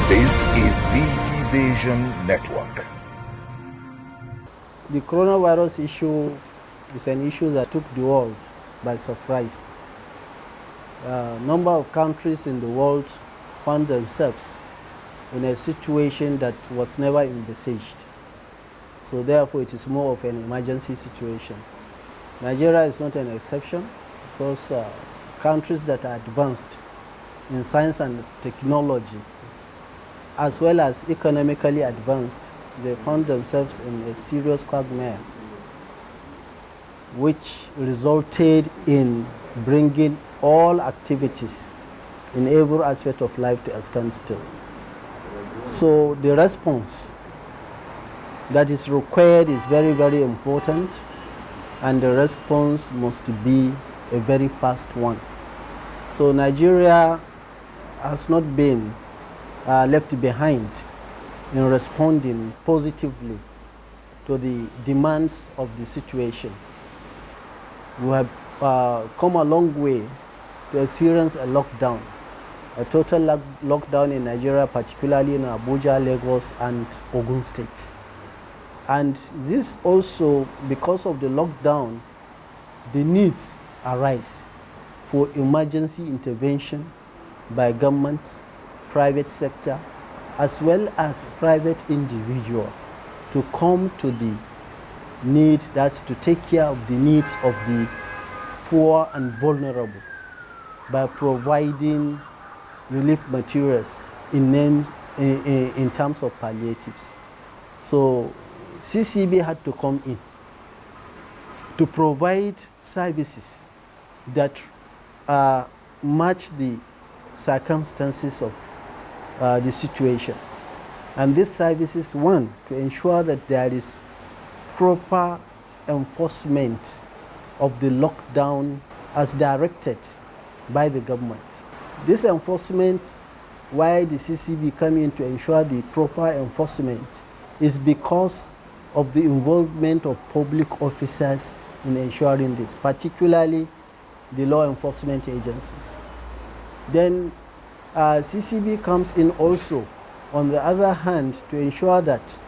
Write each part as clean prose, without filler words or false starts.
This is Digivation Network. The coronavirus issue is an issue that took the world by surprise. A number of countries in the world found themselves in a situation that was never envisaged. So therefore it is more of an emergency situation. Nigeria is not an exception because countries that are advanced in science and technology, as well as economically advanced, they found themselves in a serious quagmire, which resulted in bringing all activities in every aspect of life to a standstill. So the response that is required is very, very important, and the response must be a very fast one. So Nigeria has not been left behind in responding positively to the demands of the situation. We have come a long way to experience a lockdown, a total lockdown in Nigeria, particularly in Abuja, Lagos, and Ogun State. And this also, because of the lockdown, the needs arise for emergency intervention by governments, private sector, as well as private individual to come to the need, that's to take care of the needs of the poor and vulnerable by providing relief materials in terms of palliatives. So CCB had to come in to provide services that match the circumstances of the situation. And these services, one, to ensure that there is proper enforcement of the lockdown as directed by the government. This enforcement, why the CCB come in to ensure the proper enforcement, is because of the involvement of public officers in ensuring this, particularly the law enforcement agencies. Then CCB comes in also, on the other hand, to ensure that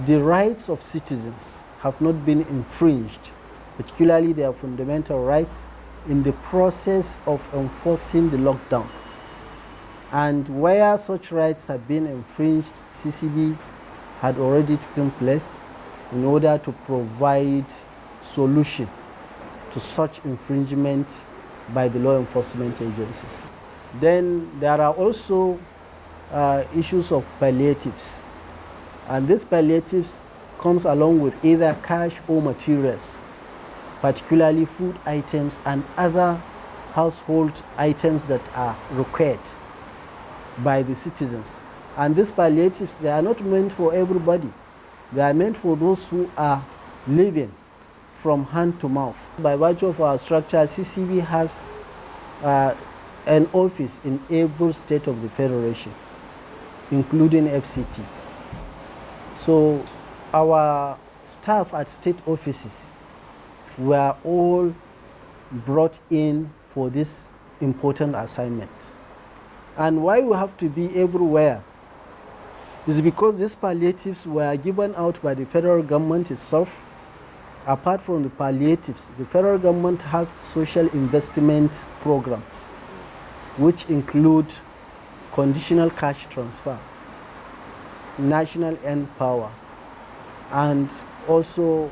the rights of citizens have not been infringed, particularly their fundamental rights, in the process of enforcing the lockdown. And where such rights have been infringed, CCB had already taken place in order to provide solution to such infringement by the law enforcement agencies. Then there are also issues of palliatives. And these palliatives comes along with either cash or materials, particularly food items and other household items that are required by the citizens. And these palliatives, they are not meant for everybody. They are meant for those who are living from hand to mouth. By virtue of our structure, CCB has an office in every state of the Federation, including FCT. So our staff at state offices were all brought in for this important assignment. And why we have to be everywhere is because these palliatives were given out by the federal government itself. Apart from the palliatives, the federal government have social investment programs, which include conditional cash transfer, national end power, and also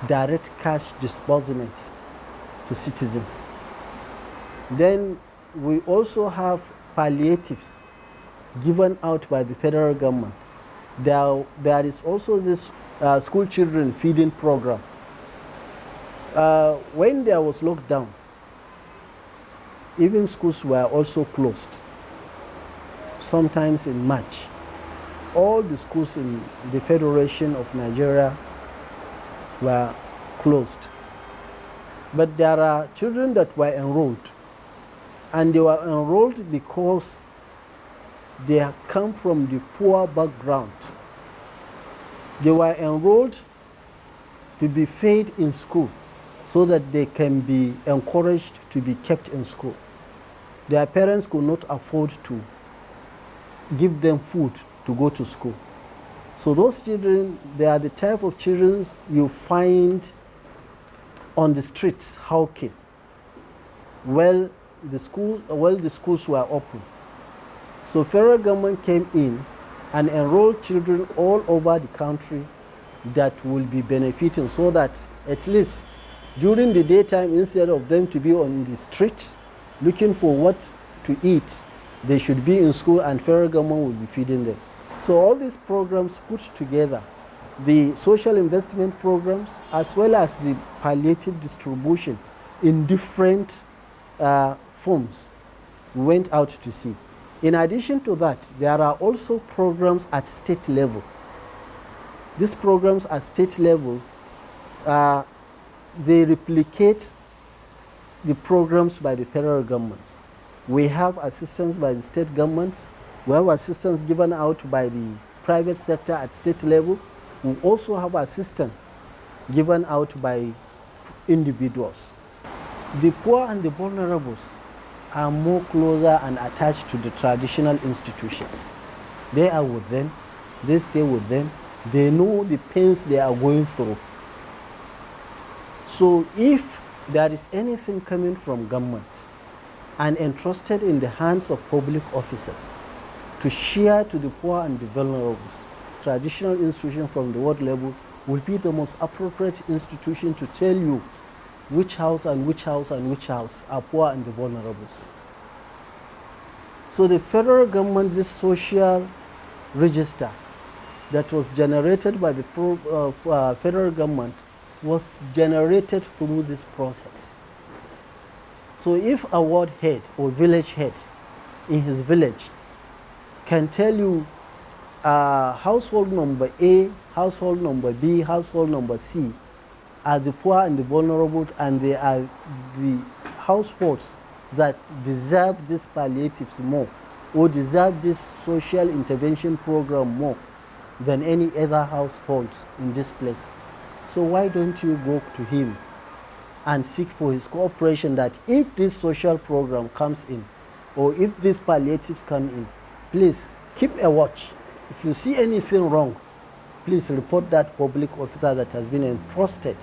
direct cash disbursement to citizens. Then we also have palliatives given out by the federal government. There is also this school children feeding program. When there was lockdown, even schools were also closed, sometimes in March. All the schools in the Federation of Nigeria were closed. But there are children that were enrolled, and they were enrolled because they come from the poor background. They were enrolled to be fed in school so that they can be encouraged to be kept in school. Their parents could not afford to give them food to go to school. So those children, they are the type of children you find on the streets hawking. Well, the schools were open. So federal government came in and enrolled children all over the country that will be benefiting, so that at least during the daytime, instead of them to be on the street looking for what to eat, they should be in school and federal government will be feeding them. So all these programs put together, the social investment programs as well as the palliative distribution in different forms, went out to sea. In addition to that, there are also programs at state level. These programs at state level, they replicate the programs by the federal government. We have assistance by the state government. We have assistance given out by the private sector at state level. We also have assistance given out by individuals. The poor and the vulnerables are more closer and attached to the traditional institutions. They are with them, they stay with them, they know the pains they are going through. So if there is anything coming from government and entrusted in the hands of public officers to share to the poor and the vulnerables, traditional institution from the world level will be the most appropriate institution to tell you which house and which house and which house are poor and the vulnerables. So the federal government, this social register that was generated by the federal government was generated through this process. So if a ward head or village head in his village can tell you household number A, household number B, household number C are the poor and the vulnerable, and they are the households that deserve these palliatives more or deserve this social intervention program more than any other household in this place. So why don't you go to him and seek for his cooperation that if this social program comes in or if these palliatives come in, please keep a watch. If you see anything wrong, please report that public officer that has been entrusted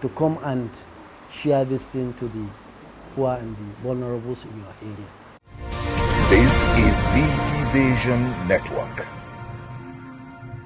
to come and share this thing to the poor and the vulnerables in your area. This is Digivation Network.